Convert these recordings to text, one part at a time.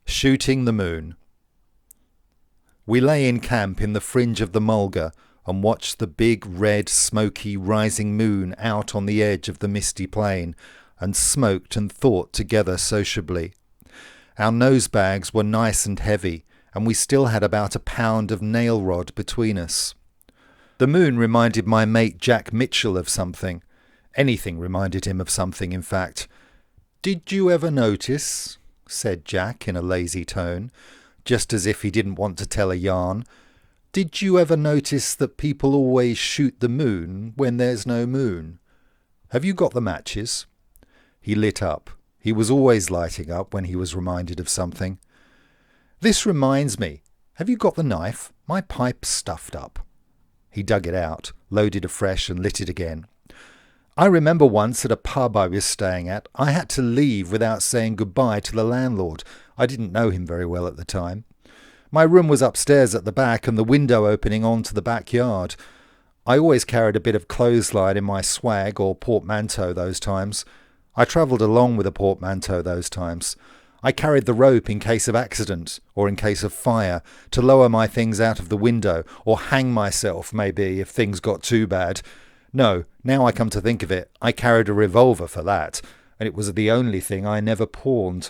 Shooting the moon. We lay in camp in the fringe of the mulga and watched the big, red, smoky, rising moon out on the edge of the misty plain, and smoked and thought together sociably. Our nose bags were nice and heavy, and we still had about a pound of nail rod between us. The moon reminded my mate Jack Mitchell of something. Anything reminded him of something, in fact. "Did you ever notice," said Jack in a lazy tone, just as if he didn't want to tell a yarn, "did you ever notice that people always shoot the moon when there's no moon? Have you got the matches?" He lit up. He was always lighting up when he was reminded of something. "This reminds me. Have you got the knife? My pipe's stuffed up." He dug it out, loaded afresh and lit it again. "I remember once at a pub I was staying at, I had to leave without saying goodbye to the landlord. I didn't know him very well at the time. My room was upstairs at the back and the window opening onto the backyard. I always carried a bit of clothesline in my swag or portmanteau those times. I travelled along with a portmanteau those times. I carried the rope in case of accident or in case of fire, to lower my things out of the window, or hang myself, maybe, if things got too bad. No, now I come to think of it, I carried a revolver for that, and it was the only thing I never pawned."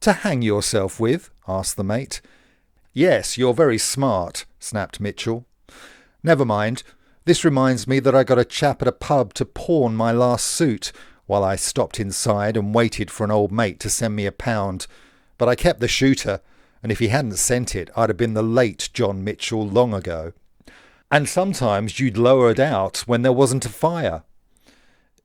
"To hang yourself with?" asked the mate. "Yes, you're very smart," snapped Mitchell. "Never mind. This reminds me that I got a chap at a pub to pawn my last suit, while I stopped inside and waited for an old mate to send me £1. But I kept the shooter, and if he hadn't sent it, I'd have been the late John Mitchell long ago. And sometimes you'd lower it out when there wasn't a fire."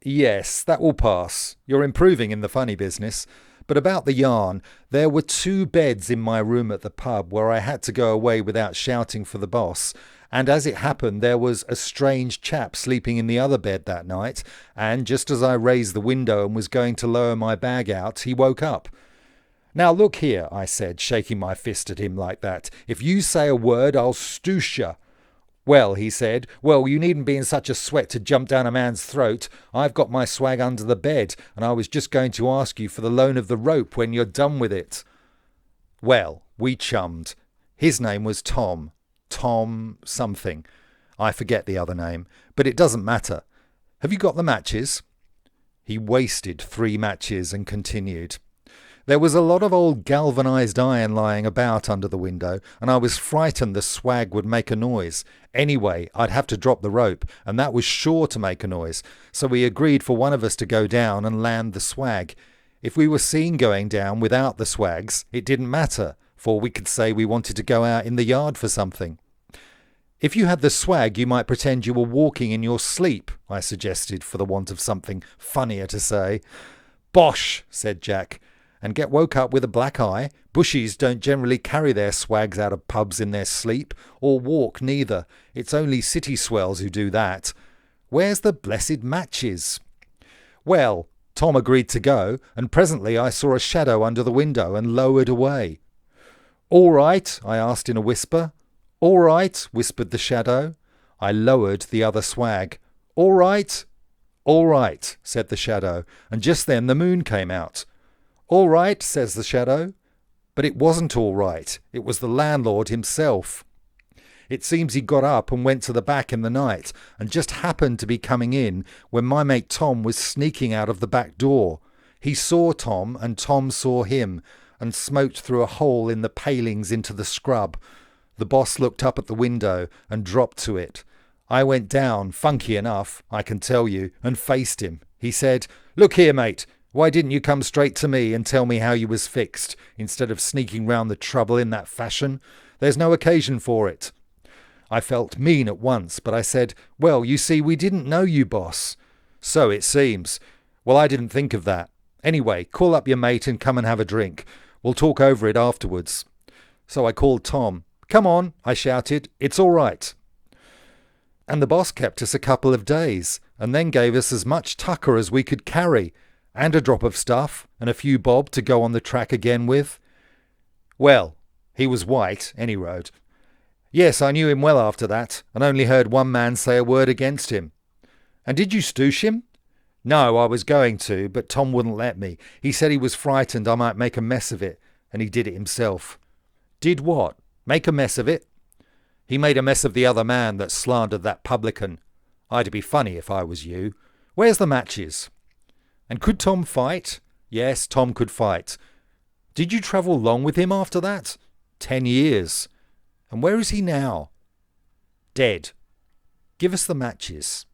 "Yes, that will pass. You're improving in the funny business. But about the yarn, there were 2 beds in my room at the pub where I had to go away without shouting for the boss, and as it happened there was a strange chap sleeping in the other bed that night, and just as I raised the window and was going to lower my bag out, he woke up. 'Now look here,' I said, shaking my fist at him like that, 'if you say a word I'll stoosh you.' 'Well,' he said, 'well, you needn't be in such a sweat to jump down a man's throat. I've got my swag under the bed, and I was just going to ask you for the loan of the rope when you're done with it.' Well, we chummed. His name was Tom something. I forget the other name, but it doesn't matter. Have you got the matches?" He wasted 3 matches and continued. "There was a lot of old galvanized iron lying about under the window, and I was frightened the swag would make a noise. Anyway, I'd have to drop the rope, and that was sure to make a noise, so we agreed for one of us to go down and land the swag. If we were seen going down without the swags, it didn't matter, for we could say we wanted to go out in the yard for something. 'If you had the swag, you might pretend you were walking in your sleep,' I suggested, for the want of something funnier to say. 'Bosh,' said Jack, 'and get woke up with a black eye. Bushies don't generally carry their swags out of pubs in their sleep, or walk neither. It's only city swells who do that. Where's the blessed matches?' Well, Tom agreed to go, and presently I saw a shadow under the window and lowered away. 'All right?' I asked in a whisper. 'All right,' whispered the shadow. I lowered the other swag. 'All right?' 'All right,' said the shadow, and just then the moon came out. 'All right,' says the shadow. But it wasn't all right. It was the landlord himself. It seems he got up and went to the back in the night, and just happened to be coming in when my mate Tom was sneaking out of the back door. He saw Tom, and Tom saw him, and smoked through a hole in the palings into the scrub. The boss looked up at the window and dropped to it. I went down, funky enough, I can tell you, and faced him. He said, 'Look here, mate, why didn't you come straight to me and tell me how you was fixed, instead of sneaking round the trouble in that fashion? There's no occasion for it.' I felt mean at once, but I said, 'Well, you see, we didn't know you, boss.' 'So it seems. Well, I didn't think of that. Anyway, call up your mate and come and have a drink. We'll talk over it afterwards.' So I called Tom. 'Come on,' I shouted, 'it's all right.' And the boss kept us a couple of days, and then gave us as much tucker as we could carry, and a drop of stuff, and a few bob to go on the track again with. Well, he was white, any road. Yes, I knew him well after that, and only heard one man say a word against him. 'And did you stoosh him?' 'No, I was going to, but Tom wouldn't let me. He said he was frightened I might make a mess of it, And he did it himself. Did what? Make a mess of it? He made a mess of the other man that slandered that publican. I'd be funny if I was you. Where's the matches? And could Tom fight? Yes, Tom could fight. Did you travel long with him after that? 10 years. And where is he now? Dead. Give us the matches.